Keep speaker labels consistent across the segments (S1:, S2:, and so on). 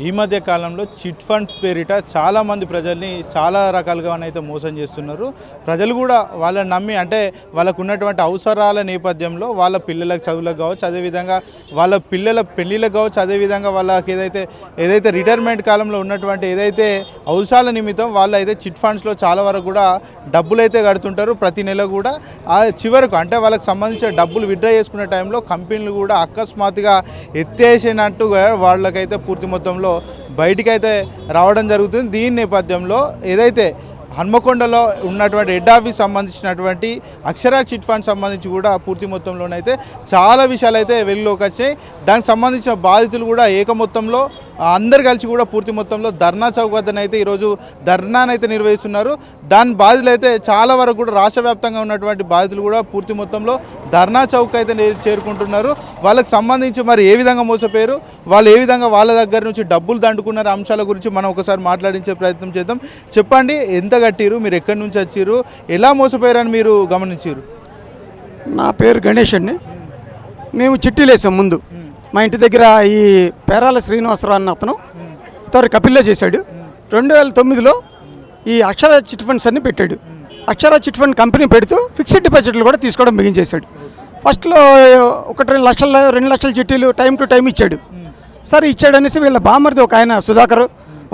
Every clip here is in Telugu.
S1: ఈ మధ్య కాలంలో చిట్ ఫండ్ పేరిట చాలామంది ప్రజల్ని చాలా రకాలుగానైతే మోసం చేస్తున్నారు. ప్రజలు కూడా వాళ్ళని నమ్మి అంటే వాళ్ళకు ఉన్నటువంటి అవసరాల నేపథ్యంలో వాళ్ళ పిల్లలకు చదువులకు కావచ్చు, అదేవిధంగా వాళ్ళ పిల్లల పెళ్ళిళ్ళకు కావచ్చు, అదేవిధంగా వాళ్ళకి ఏదైతే రిటైర్మెంట్ కాలంలో ఉన్నటువంటి ఏదైతే అవసరాల నిమిత్తం వాళ్ళు అయితే చిట్ ఫండ్స్లో చాలా వరకు కూడా డబ్బులు అయితే కడుతుంటారు. ప్రతి నెల కూడా ఆ చివరకు అంటే వాళ్ళకి సంబంధించిన డబ్బులు విత్డ్రా చేసుకునే టైంలో కంపెనీలు కూడా అకస్మాత్తుగా ఎత్తేసినట్టుగా వాళ్ళకైతే పూర్తి మొత్తంలో బయటికైతే రావడం జరుగుతుంది. దీని నేపథ్యంలో ఏదైతే హన్మకొండలో ఉన్నటువంటి హెడ్ ఆఫీస్ సంబంధించినటువంటి అక్షర చిట్ ఫండ్ సంబంధించి కూడా పూర్తి మొత్తంలోనైతే చాలా విషయాలు అయితే వెలుగులోకి వచ్చాయి. దానికి సంబంధించిన బాధితులు కూడా ఏకమొత్తంలో అందరు కలిసి కూడా పూర్తి మొత్తంలో ధర్నా చౌక్ వద్దనైతే ఈరోజు ధర్నానైతే నిర్వహిస్తున్నారు. దాని బాధితులు అయితే చాలా వరకు కూడా రాష్ట్ర వ్యాప్తంగా ఉన్నటువంటి బాధితులు కూడా పూర్తి మొత్తంలో ధర్నా చౌక్ అయితే చేరుకుంటున్నారు. వాళ్ళకి సంబంధించి మరి ఏ విధంగా మోసపోయారు, వాళ్ళు ఏ విధంగా వాళ్ళ దగ్గర నుంచి డబ్బులు దండుకున్నారు అంశాల గురించి మనం ఒకసారి మాట్లాడించే ప్రయత్నం చేద్దాం. చెప్పండి, ఎంత కట్టిరు, మీరు ఎక్కడి నుంచి వచ్చారు, ఎలా మోసపోయారని మీరు గమనించారు?
S2: నా పేరు గణేష్ అండి. మేము చిట్టీలు వేసాం ముందు. మా ఇంటి దగ్గర ఈ పేరాల శ్రీనివాసరావు అన్న అతను ఇతరు కపిల్లో చేశాడు. 2009లో ఈ అక్షర చిట్ ఫండ్స్ అన్ని పెట్టాడు. అక్షర చిట్ ఫండ్ కంపెనీ పెడుతూ ఫిక్స్డ్ డిపాజిట్లు కూడా తీసుకోవడం బిగించేశాడు. ఫస్ట్లో 1-2 లక్షల 2 లక్షల చిట్టీలు టైం టు టైం ఇచ్చాడు. సరే ఇచ్చాడు అనేసి వీళ్ళ బామర్ది ఒక ఆయన సుధాకర్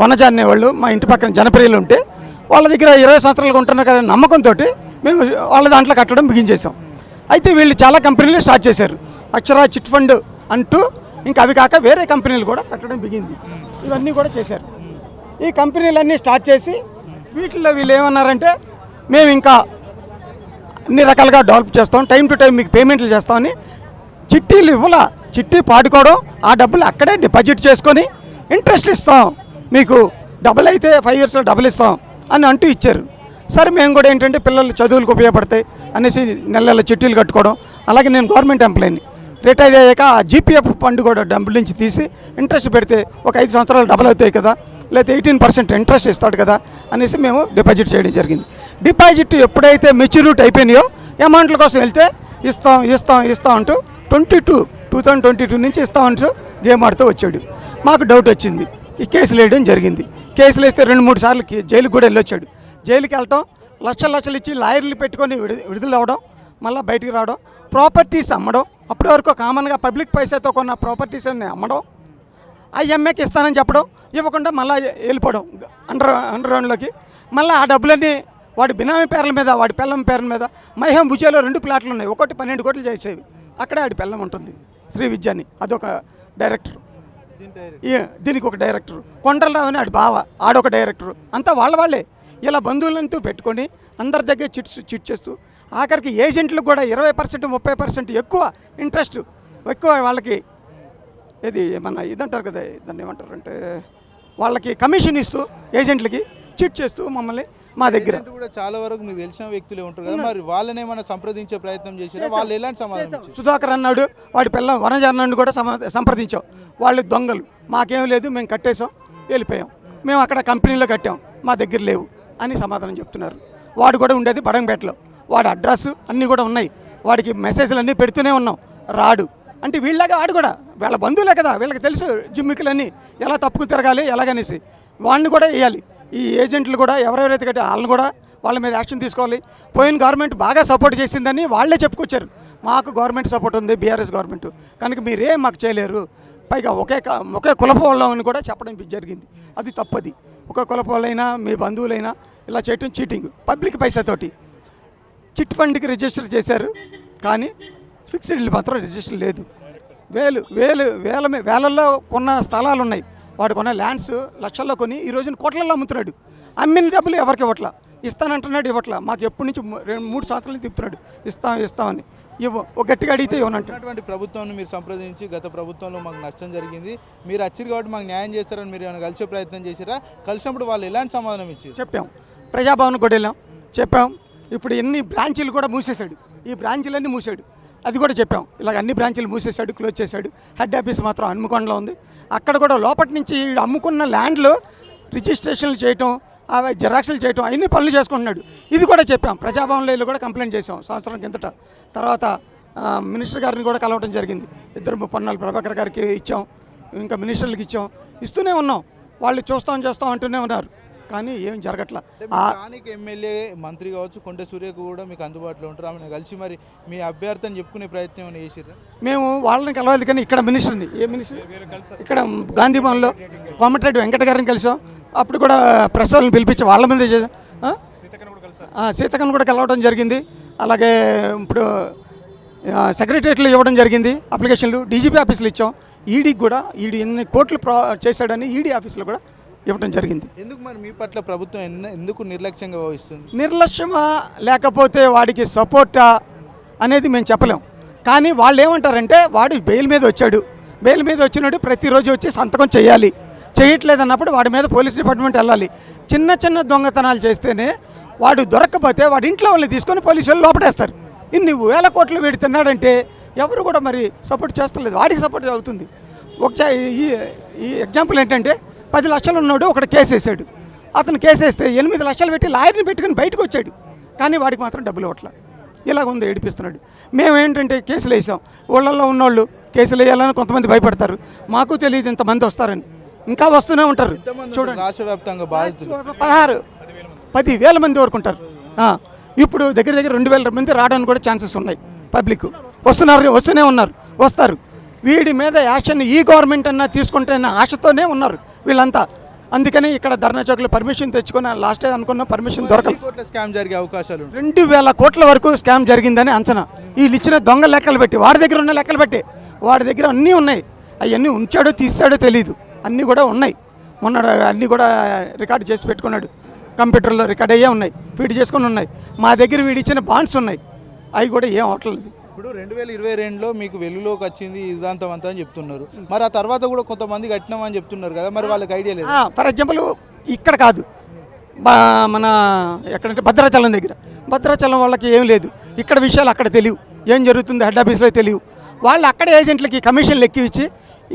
S2: వనజ అనేవాళ్ళు మా ఇంటి పక్కన జనప్రియలు ఉంటే వాళ్ళ దగ్గర 20 సంవత్సరాలుగా ఉంటున్న కదా నమ్మకంతో మేము వాళ్ళ దాంట్లో కట్టడం బిగించేసాం. అయితే వీళ్ళు చాలా కంపెనీలు స్టార్ట్ చేశారు అక్షర చిట్ ఫండ్ అంటూ. ఇంకా అవి కాక వేరే కంపెనీలు కూడా కట్టడం బిగింది. ఇవన్నీ కూడా చేశారు. ఈ కంపెనీలన్నీ స్టార్ట్ చేసి వీటిల్లో వీళ్ళు ఏమన్నారంటే మేము ఇంకా అన్ని రకాలుగా డెవలప్ చేస్తాం, టైం టు టైం మీకు పేమెంట్లు చేస్తామని చిట్టీలు ఇవ్వాల. చిట్టి పాడుకోవడం, ఆ డబ్బులు అక్కడే డిపాజిట్ చేసుకొని ఇంట్రెస్ట్ ఇస్తాం, మీకు డబుల్ అయితే 5 ఇయర్స్లో డబుల్ ఇస్తాం అని అంటూ ఇచ్చారు. సరే మేము కూడా ఏంటంటే పిల్లలు చదువులకు ఉపయోగపడతాయి అనేసి నెల నెల చిట్టీలు కట్టుకోవడం. అలాగే నేను గవర్నమెంట్ ఎంప్లాయీని, రిటైర్ అయ్యాక ఆ జీపీఎఫ్ ఫండ్ కూడా డబ్బుల నుంచి తీసి ఇంట్రెస్ట్ పెడితే ఒక 5 సంవత్సరాలు డబుల్ అవుతాయి కదా, లేకపోతే 18% ఇంట్రెస్ట్ ఇస్తాడు కదా అనేసి మేము డిపాజిట్ చేయడం జరిగింది. డిపాజిట్ ఎప్పుడైతే మెచ్యూరిటీ అయిపోయినాయో అమౌంట్ల కోసం వెళ్తే ఇస్తాం అంటూ 2022 నుంచి ఇస్తామంటూ గేమ్ ఆడుతూ వచ్చాడు. మాకు డౌట్ వచ్చింది, ఈ కేసులు వేయడం జరిగింది. కేసులు వేస్తే 2-3 సార్లు జైలుకి కూడా వెళ్ళొచ్చాడు. జైలుకి వెళ్ళటం, లక్షలు ఇచ్చి లాయర్లు పెట్టుకొని విడుదల అవడం, మళ్ళీ బయటికి రావడం, ప్రాపర్టీస్ అమ్మడం. అప్పటి వరకు కామన్గా పబ్లిక్ పైసాతో కొన్న ప్రాపర్టీస్ అన్ని అమ్మడం, ఐఎంఏకి ఇస్తానని చెప్పడం, ఇవ్వకుండా మళ్ళీ వెళ్ళిపోవడం అండర్ గ్రౌండ్లోకి. మళ్ళీ ఆ డబ్బులన్నీ వాడి బినామీ పేర్ల మీద, వాడి పిల్లం పేర్ల మీద. మైహం భుజాలో 2 ప్లాట్లు ఉన్నాయి, ఒకటి 12 కోట్లు చేసేవి. అక్కడే ఆడి పిల్లం ఉంటుంది, శ్రీ విద్యాని, అదొక డైరెక్టర్. దీనికి ఒక డైరెక్టర్, కొండలరావు అని ఆడి బావ, ఆడొక డైరెక్టరు. అంతా వాళ్ళే ఇలా బంధువులంటూ పెట్టుకొని అందరి దగ్గర చిట్ చేస్తూ ఆఖరికి ఏజెంట్లకు కూడా 20% 30% ఎక్కువ ఇంట్రెస్ట్ ఎక్కువ వాళ్ళకి ఇది మన ఇదంటారు కదా, దాన్ని ఏమంటారు అంటే వాళ్ళకి కమిషన్ ఇస్తూ ఏజెంట్లకి చిట్ చేస్తూ మమ్మల్ని మా దగ్గర
S1: కూడా చాలా వరకు మీకు తెలిసిన వ్యక్తులే ఉంటారు కదా, మరి వాళ్ళని ఏమైనా సంప్రదించే ప్రయత్నం చేశారా? వాళ్ళు ఎలాంటి సమాధానం?
S2: సుధాకర్ అన్నాడు, వాడి పిల్ల వనజ అన్నాడు కూడా సంప్రదించాం. వాళ్ళు దొంగలు, మాకేం లేదు, మేము కట్టేసాం, వెళ్ళిపోయాం, మేము అక్కడ కంపెనీలో కట్టాం, మా దగ్గర లేవు అని సమాధానం చెప్తున్నారు. వాడు కూడా ఉండేది బడంపేటలో, వాడి అడ్రస్ అన్నీ కూడా ఉన్నాయి, వాడికి మెసేజ్లు అన్నీ పెడుతూనే ఉన్నాం, రాడు. అంటే వీళ్ళగా వాడు కూడా వీళ్ళ బంధువులే కదా, వీళ్ళకి తెలుసు జిమ్మికులన్నీ ఎలా తప్పుకు తిరగాలి ఎలాగనేసి. వాడిని కూడా వేయాలి. ఈ ఏజెంట్లు కూడా ఎవరెవరైతే కట్టే వాళ్ళని కూడా వాళ్ళ మీద యాక్షన్ తీసుకోవాలి. పోయిన గవర్నమెంట్ బాగా సపోర్ట్ చేసిందని వాళ్ళే చెప్పుకొచ్చారు, మాకు గవర్నమెంట్ సపోర్ట్ ఉంది, బీఆర్ఎస్ గవర్నమెంట్, కనుక మీరేం మాకు చేయలేరు, పైగా ఒకే కులపోళ్ళని కూడా చెప్పడం జరిగింది. అది తప్పది. ఒక కులపోళ్ళైనా మీ బంధువులైనా ఇలా చేయటం చీటింగ్. పబ్లిక్ పైసాతోటి చిట్ ఫండ్కి రిజిస్టర్ చేశారు, కానీ ఫిక్స్డ్ మాత్రం రిజిస్టర్ లేదు. వేలల్లో కొన్న స్థలాలు ఉన్నాయి, వాడు కొన్న ల్యాండ్స్ లక్షల్లో కొని ఈ రోజున కోట్లలో అమ్ముతున్నాడు. అమ్మిన డబ్బులు ఎవరికి ఇవ్వట్లా, ఇస్తానంటున్నాడు, ఇవ్వట్లా. మాకు ఎప్పటి నుంచి 2-3 సంవత్సరాలు తిప్పుతున్నాడు ఇస్తామని. ఒక గట్టిగా అడిగితే ఇవ్వనంటున్నటువంటి
S1: ప్రభుత్వాన్ని మీరు సంప్రదించి గత ప్రభుత్వంలో మాకు నష్టం జరిగింది, మీరు వచ్చారు కాబట్టి మాకు న్యాయం చేస్తారని మీరు ఏమైనా కలిసే ప్రయత్నం చేశారా? కలిసినప్పుడు వాళ్ళు ఎలాంటి సమాధానం ఇచ్చారు?
S2: చెప్పాం, ప్రజాభవన్ కూడా వెళ్ళాం, చెప్పాం. ఇప్పుడు ఎన్ని బ్రాంచీలు కూడా మూసేశాడు, ఈ బ్రాంచీలన్నీ మూసాడు, అది కూడా చెప్పాం. ఇలాగ అన్ని బ్రాంచీలు మూసేశాడు, క్లోజ్ చేశాడు. హెడ్ ఆఫీస్ మాత్రం హన్మకొండలో ఉంది. అక్కడ కూడా లోపటి నుంచి అమ్ముకున్న ల్యాండ్లు రిజిస్ట్రేషన్లు చేయటం, అవి జిరాక్సులు చేయటం, అన్ని పనులు చేసుకుంటున్నాడు. ఇది కూడా చెప్పాం. ప్రజాభవన్లో కూడా కంప్లైంట్ చేసాం సంవత్సరం కిందట. తర్వాత మినిస్టర్ గారిని కూడా కలవడం జరిగింది. 2 పొన్నాల ప్రభాకర్ గారికి ఇచ్చాం, ఇంకా మినిస్టర్లకు ఇచ్చాం, ఇస్తూనే ఉన్నాం. వాళ్ళు చూస్తాం అంటూనే ఉన్నారు, కానీ ఏం జరగట్లా.
S1: స్థానిక ఎమ్మెల్యే మంత్రి కావచ్చు కొండ సూర్యకు కూడా మీకు అందుబాటులో ఉంటారు, ఆమెను కలిసి మరి మీ అభ్యర్థిని చెప్పుకునే ప్రయత్నం ఏమైనా చేసిర్రా?
S2: మేము వాళ్ళని కలవాలి, కానీ ఇక్కడ మినిస్టర్ని ఏ మినిస్టర్ ఇక్కడ గాంధీ భవన్లో కోమటిరెడ్డి వెంకట గారిని కలిసాం. అప్పుడు కూడా ప్రెస్ వాళ్ళని పిలిపించి వాళ్ళ మీద చేసాం. సీతక్కను కూడా కలవడం జరిగింది. అలాగే ఇప్పుడు సెక్రటరియట్లో ఇవ్వడం జరిగింది అప్లికేషన్లు. డీజీపీ ఆఫీసులు ఇచ్చాం. ఈడీకి కూడా ఈడీ ఎన్ని కోట్లు చేశాడని ఈడీ ఆఫీసులో కూడా ఇవ్వడం జరిగింది.
S1: ఎందుకు మరి మీ పట్ల ప్రభుత్వం ఎందుకు నిర్లక్ష్యంగా భావిస్తుంది?
S2: నిర్లక్ష్యమా లేకపోతే వాడికి సపోర్టా అనేది మేము చెప్పలేం. కానీ వాళ్ళు ఏమంటారంటే వాడు బెయిల్ మీద వచ్చాడు, బెయిల్ మీద వచ్చినాడు, ప్రతిరోజు వచ్చి సంతకం చేయాలి, చేయట్లేదన్నప్పుడు వాడి మీద పోలీస్ డిపార్ట్మెంట్ వెళ్ళాలి. చిన్న దొంగతనాలు చేస్తేనే వాడు దొరక్కపోతే వాడి ఇంట్లో వాళ్ళని తీసుకొని పోలీసు వాళ్ళు లోపడేస్తారు. ఇన్ని వేల కోట్లు పెడుతున్నాడంటే ఎవరు కూడా మరి సపోర్ట్ చేస్తలేదు, వాడికి సపోర్ట్ అవుతుంది. ఒకసారి ఈ ఎగ్జాంపుల్ ఏంటంటే 10 లక్షలు ఉన్నాడు, ఒకటి కేసు వేసాడు. అతను కేసు వేస్తే 8 లక్షలు పెట్టి లాయర్ని పెట్టుకుని బయటకు వచ్చాడు, కానీ వాడికి మాత్రం డబ్బులు ఇవ్వట్లా. ఇలాగ ఉంది, ఏడిపిస్తున్నాడు. మేమేంటంటే కేసులు వేసాం, ఊళ్ళల్లో ఉన్నోళ్ళు కేసులు వేయాలని కొంతమంది భయపడతారు. మాకు తెలియదు ఇంతమంది వస్తారని, ఇంకా వస్తూనే ఉంటారు. చూడండి,
S1: రాష్ట్ర వ్యాప్తంగా బాధితులు
S2: 10,000 మంది వరకు ఉంటారు. ఇప్పుడు దగ్గర 2,000 మంది రావడానికి కూడా ఛాన్సెస్ ఉన్నాయి. పబ్లిక్ వస్తూనే ఉన్నారు, వస్తారు. వీడి మీద యాక్షన్ ఈ గవర్నమెంట్ అన్నా తీసుకుంటే అన్న ఆశతోనే ఉన్నారు వీళ్ళంతా. అందుకని ఇక్కడ ధర్నా చౌక్లో పర్మిషన్ తెచ్చుకొని లాస్ట్ అనుకున్న పర్మిషన్ దొరకలేదు.
S1: స్కామ్ జరిగే అవకాశాలు
S2: 2,000 కోట్ల వరకు స్కామ్ జరిగిందని అంచనా. వీళ్ళు ఇచ్చిన దొంగ లెక్కలు పెట్టి, వాడి దగ్గర ఉన్న లెక్కలు పెట్టి, వాడి దగ్గర అన్నీ ఉన్నాయి. అవన్నీ ఉంచాడో తీసాడో తెలీదు, అన్నీ కూడా ఉన్నాయి. మొన్న అన్నీ కూడా రికార్డు చేసి పెట్టుకున్నాడు, కంప్యూటర్లో రికార్డ్ అయ్యే ఉన్నాయి, ఫీడ్ చేసుకొని ఉన్నాయి. మా దగ్గర వీడి ఇచ్చిన బాండ్స్ ఉన్నాయి, అవి కూడా ఏం అవట్లేదు.
S1: ఇప్పుడు 2022లో మీకు వెలుగులోకి వచ్చింది ఇదంతా అంతా అని చెప్తున్నారు. మరి ఆ తర్వాత కూడా కొంతమంది కట్టినామని చెప్తున్నారు కదా, మరి వాళ్ళకి ఐడియా లేదు.
S2: ఫర్ ఎగ్జాంపుల్ ఇక్కడ కాదు, మన ఎక్కడంటే భద్రాచలం వాళ్ళకి ఏం లేదు. ఇక్కడ విషయాలు అక్కడ తెలియవు, ఏం జరుగుతుంది హెడ్ ఆఫీస్లో తెలియవు. వాళ్ళు అక్కడ ఏజెంట్లకి కమిషన్లు ఎక్కించి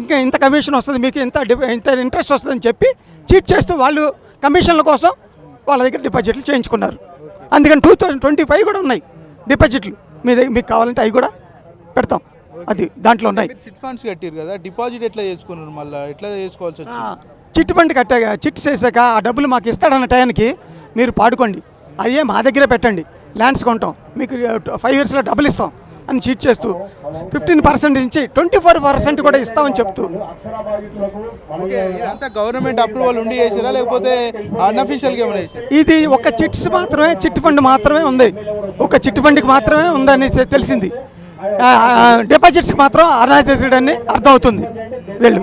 S2: ఇంకా ఇంత కమిషన్ వస్తుంది, మీకు ఇంత ఇంట్రెస్ట్ వస్తుందని చెప్పి చీట్ చేస్తూ వాళ్ళు కమిషన్ల కోసం వాళ్ళ దగ్గర డిపాజిట్లు చేయించుకున్నారు. అందుకని 2025 కూడా ఉన్నాయి డిపాజిట్లు. మీకు కావాలంటే అవి కూడా పెడతాం, అది దాంట్లో ఉన్నాయి.
S1: చిట్ ఫండ్స్ కట్టారు కదా, డిపాజిట్ ఎట్లా చేసుకున్నారు, మళ్ళీ ఎట్లా చేసుకోవాల్సి వచ్చింది?
S2: చిట్ ఫండ్ కట్టాక చిట్ చేశాక ఆ డబ్బులు మాకు ఇస్తాడన్న టయానికి మీరు పాడుకోండి, అయ్యే మా దగ్గరే పెట్టండి, ల్యాండ్స్ కొంటాం, మీకు 5 yearsలో డబ్బులు ఇస్తాం అని చీట్ చేస్తూ 15% నుంచి 24% కూడా ఇస్తామని చెప్తూ.
S1: ఇదంతా గవర్నమెంట్ అప్రూవల్ ఉండి చేసారా లేకపోతే అన్అఫీషియల్గా ఏమైనా చేశారా?
S2: ఇది ఒక చిట్ ఫండ్ మాత్రమే ఉంది, ఒక చిట్ ఫండ్కి మాత్రమే ఉందని తెలిసింది. డిపాజిట్స్కి మాత్రం అనాథితుడు అని అర్థమవుతుంది. వీళ్ళు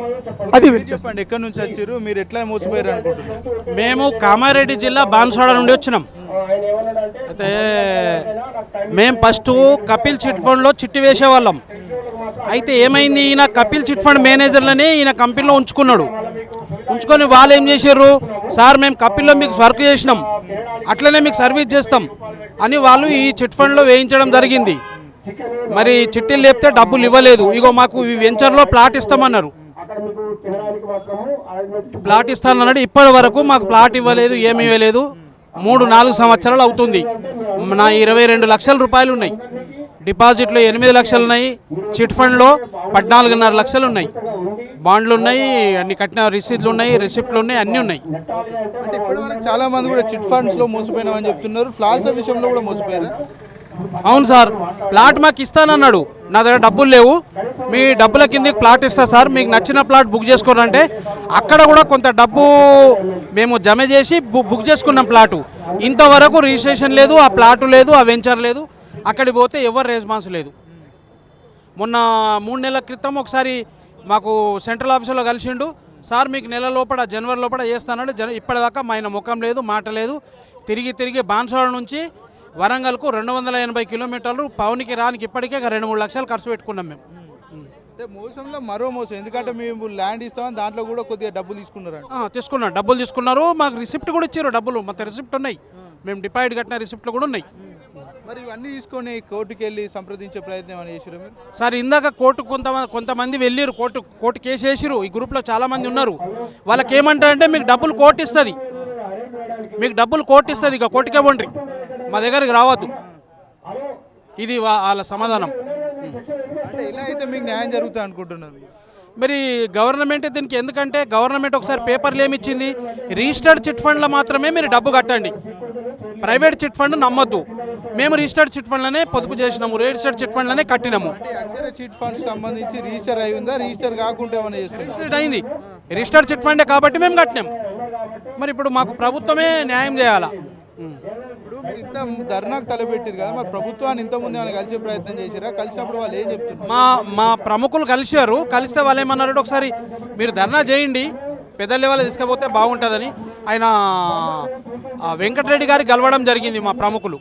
S2: అది
S1: చెప్పండి, ఎక్కడి నుంచి వచ్చారు, మీరు ఎట్లా మోసపోయారు అనుకుంటున్నారు?
S3: మేము కామారెడ్డి జిల్లా బాన్స్వాడ నుండి వచ్చినాం. అయితే మేము ఫస్ట్ కపిల్ చిట్ ఫండ్లో చిట్టి వేసేవాళ్ళం. అయితే ఏమైంది, ఈయన కపిల్ చిట్ ఫండ్ మేనేజర్లని ఈయన కంపెనీలో ఉంచుకొని వాళ్ళు ఏం చేశారు, సార్ మేము కపిల్లో మీకు వర్క్ చేసినాం, అట్లనే మీకు సర్వీస్ చేస్తాం అని వాళ్ళు ఈ చిట్ ఫండ్లో వేయించడం జరిగింది. మరి చిట్టీలు లేపితే డబ్బులు ఇవ్వలేదు. ఇగో మాకు ఈ వెంచర్లో ప్లాట్ ఇస్తామన్నారు, ప్లాట్ ఇస్తానన్నాడు. ఇప్పటి వరకు మాకు ప్లాట్ ఇవ్వలేదు, ఏమి ఇవ్వలేదు. 3-4 సంవత్సరాలు అవుతుంది. నా 22 లక్షల రూపాయలు ఉన్నాయి, డిపాజిట్లో 8 లక్షలు ఉన్నాయి, చిట్ ఫండ్లో 14.5 లక్షలు ఉన్నాయి, బాండ్లు ఉన్నాయి, అన్ని కట్టిన రిసీట్లు ఉన్నాయి, రిసిప్ట్లు ఉన్నాయి, అన్నీ ఉన్నాయి.
S1: అంటే ఇప్పటివరకు చాలా మంది కూడా చిట్ ఫండ్స్లో మోసపోయినామని చెప్తున్నారు. ఫ్లాట్స్ విషయంలో కూడా మోసపోయారు.
S3: అవును సార్, ప్లాట్ మాకు ఇస్తానన్నాడు, నా దగ్గర డబ్బులు లేవు, మీ డబ్బుల కిందకి ప్లాట్ ఇస్తా సార్, మీకు నచ్చిన ప్లాట్ బుక్ చేసుకోరంటే అక్కడ కూడా కొంత డబ్బు మేము జమ చేసి బుక్ చేసుకున్నాం ప్లాటు. ఇంతవరకు రిజిస్ట్రేషన్ లేదు, ఆ ప్లాటు లేదు, ఆ వెంచర్ లేదు. అక్కడికి పోతే ఎవరు రెస్పాన్స్ లేదు. మొన్న 3 నెలల క్రితం ఒకసారి మాకు సెంట్రల్ ఆఫీసులో కలిసిండు, సార్ మీకు నెల లోపల జనవరి లోపల చేస్తానంటే ఇప్పటిదాకా మా ఆయన ముఖం లేదు, మాట లేదు. తిరిగి బాన్స్వాడ నుంచి వరంగల్కు 280 కిలోమీటర్లు, పవన్కి రానికి ఇప్పటికే 2-3 లక్షలు ఖర్చు పెట్టుకున్నాం మేము.
S1: అంటే మోసంలో మరో మోసం, ఎందుకంటే మేము ల్యాండ్ ఇస్తామని దాంట్లో కూడా కొద్దిగా డబ్బులు తీసుకున్నారు.
S3: డబ్బులు తీసుకున్నారు, మాకు రిసిప్ట్ కూడా ఇచ్చారు, డబ్బులు మొత్తం రిసిప్ట్ ఉన్నాయి, మేము డిపాజిట్ కట్టిన రిసిప్ట్లు కూడా ఉన్నాయి.
S1: మరి ఇవన్నీ తీసుకొని కోర్టుకి వెళ్ళి సంప్రదించే ప్రయత్నం అని చేసారు మీరు?
S3: సార్ ఇందాక కోర్టు కొంతమంది వెళ్ళారు, కోర్టు కేసు వేసిరు. ఈ గ్రూప్లో చాలామంది ఉన్నారు. వాళ్ళకి ఏమంటారంటే మీకు డబ్బులు కోర్టు ఇస్తుంది, ఇక కోర్టుకే పోండి, మా దగ్గరికి రావద్దు. ఇది వాళ్ళ సమాధానం.
S1: అంటే ఇలా అయితే మీకు న్యాయం జరుగుతుంది అనుకుంటున్నారు?
S3: మరి గవర్నమెంట్ దీనికి ఎందుకంటే గవర్నమెంట్ ఒకసారి పేపర్లు ఏమి ఇచ్చింది, రిజిస్టర్డ్ చిట్ ఫండ్లో మాత్రమే మీరు డబ్బు కట్టండి, ప్రైవేట్ చిట్ ఫండ్ నమ్మొద్దు. మేము రిజిస్టర్డ్ చిట్ ఫండ్లనే పొదుపు చేసినాము, రిజిస్టర్డ్ చిట్ ఫండ్లనే కట్టినాము.
S1: అంటే అక్షర చిట్ ఫండ్స్ సంబంధించి రిజిస్టర్ అయి ఉందా, రిజిస్టర్ కాకుండా ఏమైనా చేస్తుంది?
S3: రిజిస్టర్డ్ అయింది, రిజిస్టర్డ్ చిట్ ఫండే కాబట్టి మేము కట్టినాం. మరి ఇప్పుడు మాకు ప్రభుత్వమే న్యాయం చేయాలా?
S1: ఇప్పుడు మీరు ఇంత ధర్నాకు తలపెట్టారు కదా, మరి ప్రభుత్వాన్ని ఇంతకుముందు ఏమైనా కలిసే ప్రయత్నం చేసిరా? కలిసినప్పుడు వాళ్ళు ఏం చెప్తున్నారు?
S3: మా ప్రముఖులు కలిశారు. కలిస్తే వాళ్ళు ఏమన్నారంటే ఒకసారి మీరు ధర్నా చేయండి, పెద్ద లెవెల్ తీసుకపోతే బాగుంటుందని ఆయన వెంకటరెడ్డి గారికి కలవడం జరిగింది. మా ప్రముఖులు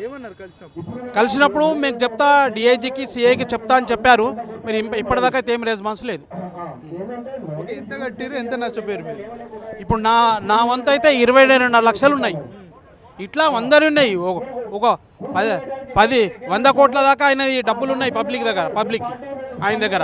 S1: ఏమన్నారు కలిసినప్పుడు?
S3: కలిసినప్పుడు మేము చెప్తా, డిఐజీకి సిఐకి చెప్తా అని చెప్పారు. మీరు ఇప్పటిదాకా అయితే ఏం రెస్పాన్స్ లేదు.
S1: ఓకే, ఎంత కట్టిరు, ఎంత నష్టపోయారు మీరు?
S3: ఇప్పుడు నా వంతు అయితే 22 లక్షలు ఉన్నాయి. ఇట్లా అందరు ఉన్నాయి. ఒక 100 కోట్ల దాకా ఆయన డబ్బులు ఉన్నాయి పబ్లిక్ ఆయన దగ్గర.